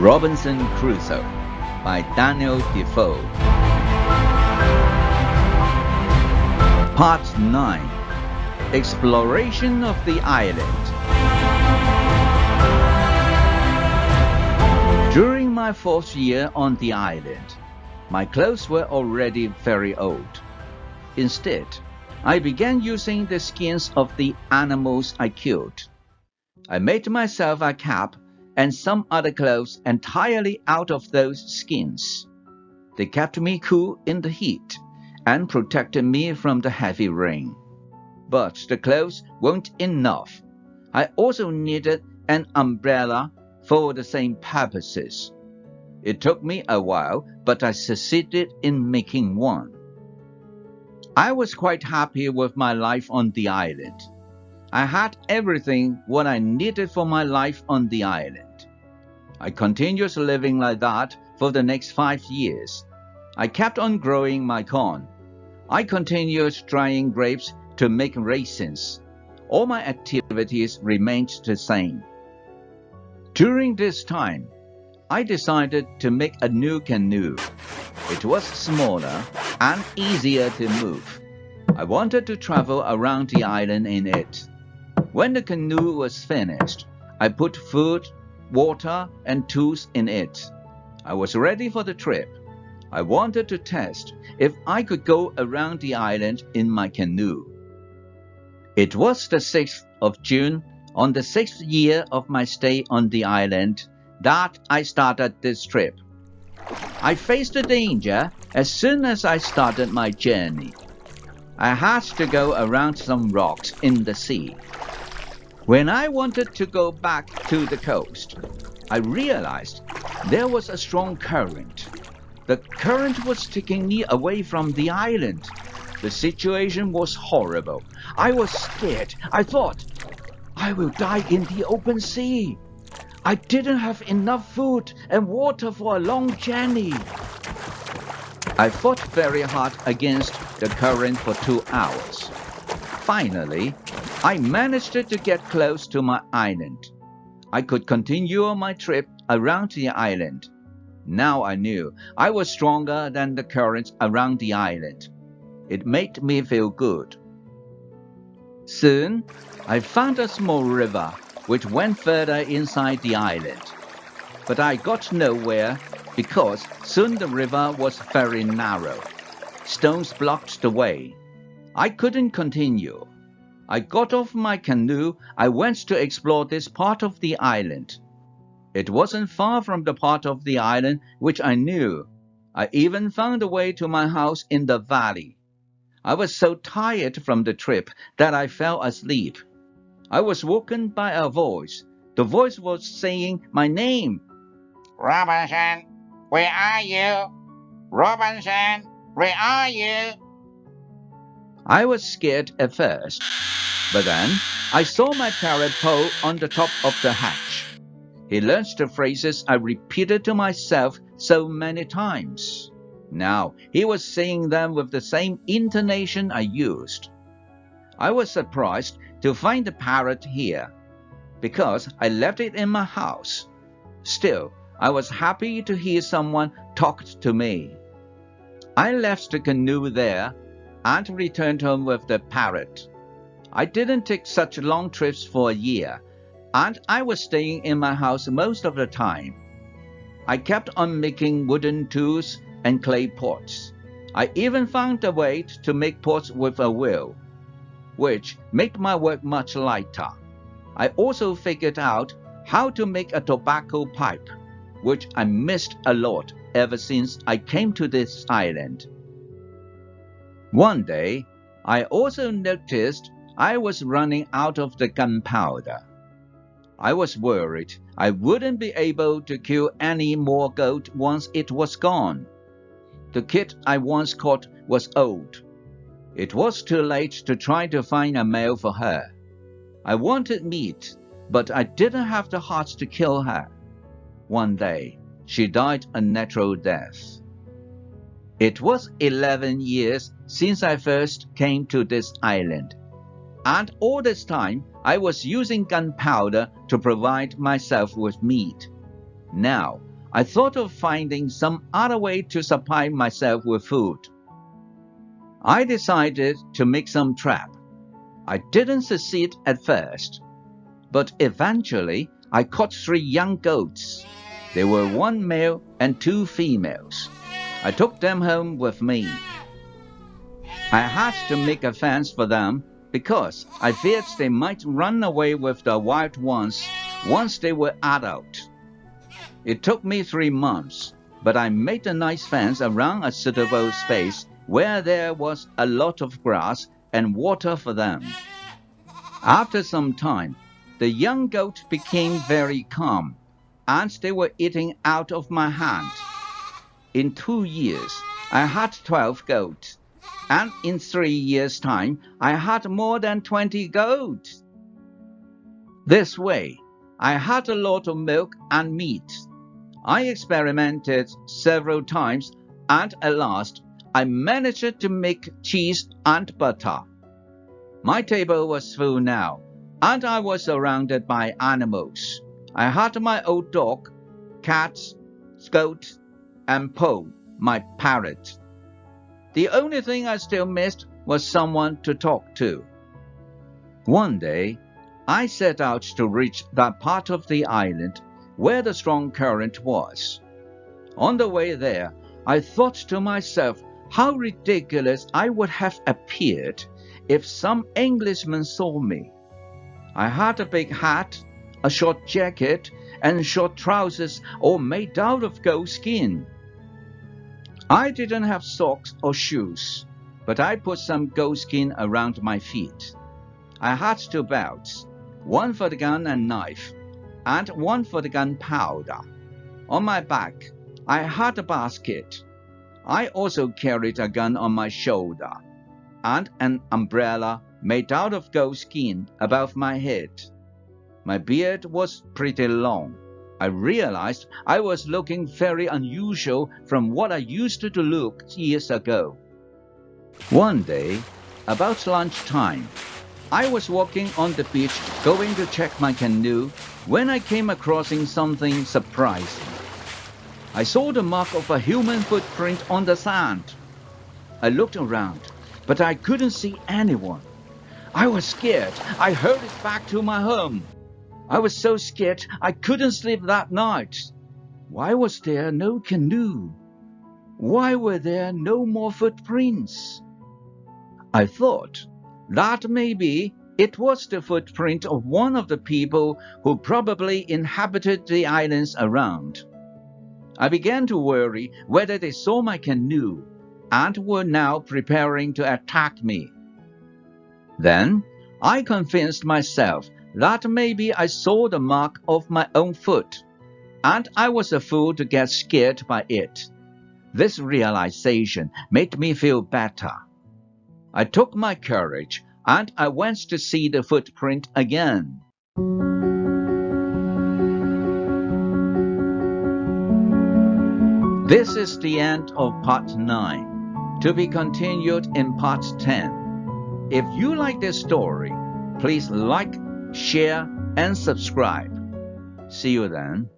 Робинзон Крузо by Daniel Defoe. Part 9. Exploration of the Island. During my 4th year on the island, my clothes were already very old. Instead, I began using the skins of the animals I killed. I made myself a cap and some other clothes entirely out of those skins. They kept me cool in the heat and protected me from the heavy rain. But the clothes weren't enough. I also needed an umbrella for the same purposes. It took me a while, but I succeeded in making one. I was quite happy with my life on the island. I had everything what I needed for my life on the island. I continued living like that for the next 5 years. I kept on growing my corn. I continued drying grapes to make raisins. All my activities remained the same. During this time, I decided to make a new canoe. It was smaller and easier to move. I wanted to travel around the island in it. When the canoe was finished, I put food, water, and tools in it. I was ready for the trip. I wanted to test if I could go around the island in my canoe. It was the 6th of June, on the 6th year of my stay on the island, that I started this trip. I faced the danger as soon as I started my journey. I had to go around some rocks in the sea. When I wanted to go back to the coast, I realized there was a strong current. The current was taking me away from the island. The situation was horrible. I was scared. I thought, I will die in the open sea. I didn't have enough food and water for a long journey. I fought very hard against the current for 2 hours. Finally, I managed to get close to my island. I could continue my trip around the island. Now I knew I was stronger than the currents around the island. It made me feel good. Soon, I found a small river which went further inside the island. But I got nowhere because soon the river was very narrow. Stones blocked the way. I couldn't continue. I got off my canoe. I went to explore this part of the island. It wasn't far from the part of the island which I knew. I even found a way to my house in the valley. I was so tired from the trip that I fell asleep. I was woken by a voice. The voice was saying my name. Robinson, where are you? Robinson, where are you? I was scared at first, but then I saw my parrot Poe on the top of the hatch. He learned the phrases I repeated to myself so many times. Now he was saying them with the same intonation I used. I was surprised to find the parrot here, because I left it in my house. Still, I was happy to hear someone talk to me. I left the canoe there and returned home with the parrot. I didn't take such long trips for a year, and I was staying in my house most of the time. I kept on making wooden tools and clay pots. I even found a way to make pots with a wheel, which made my work much lighter. I also figured out how to make a tobacco pipe, which I missed a lot ever since I came to this island. One day, I also noticed I was running out of the gunpowder. I was worried I wouldn't be able to kill any more goat once it was gone. The kid I once caught was old. It was too late to try to find a male for her. I wanted meat, but I didn't have the heart to kill her. One day, she died a natural death. It was 11 years since I first came to this island, and all this time I was using gunpowder to provide myself with meat. Now, I thought of finding some other way to supply myself with food. I decided to make some trap. I didn't succeed at first, but eventually I caught 3 young goats. There were 1 male and 2 females. I took them home with me. I had to make a fence for them because I feared they might run away with the wild ones once they were adult. It took me 3 months, but I made a nice fence around a suitable space where there was a lot of grass and water for them. After some time, the young goat became very calm, and they were eating out of my hand. In 2 years, I had 12 goats, and in 3 years' time, I had more than 20 goats. This way, I had a lot of milk and meat. I experimented several times, and at last, I managed to make cheese and butter. My table was full now, and I was surrounded by animals. I had my old dog, cats, goat, and Poe, my parrot. The only thing I still missed was someone to talk to. One day, I set out to reach that part of the island where the strong current was. On the way there, I thought to myself how ridiculous I would have appeared if some Englishman saw me. I had a big hat, a short jacket, and short trousers all made out of goat skin. I didn't have socks or shoes, but I put some goat skin around my feet. I had 2 belts, 1 for the gun and knife, and 1 for the gunpowder. On my back, I had a basket. I also carried a gun on my shoulder, and an umbrella made out of goat skin above my head. My beard was pretty long. I realized I was looking very unusual from what I used to look years ago. One day, about lunchtime, I was walking on the beach going to check my canoe when I came across something surprising. I saw the mark of a human footprint on the sand. I looked around, but I couldn't see anyone. I was scared. I hurried back to my home. I was so scared I couldn't sleep that night. Why was there no canoe? Why were there no more footprints? I thought that maybe it was the footprint of one of the people who probably inhabited the islands around. I began to worry whether they saw my canoe and were now preparing to attack me. Then I convinced myself that maybe I saw the mark of my own foot, and I was a fool to get scared by it. This realization made me feel better. I took my courage and I went to see the footprint again. This is the end of part 9, to be continued in part 10. If you like this story, please like, share, and subscribe. See you then.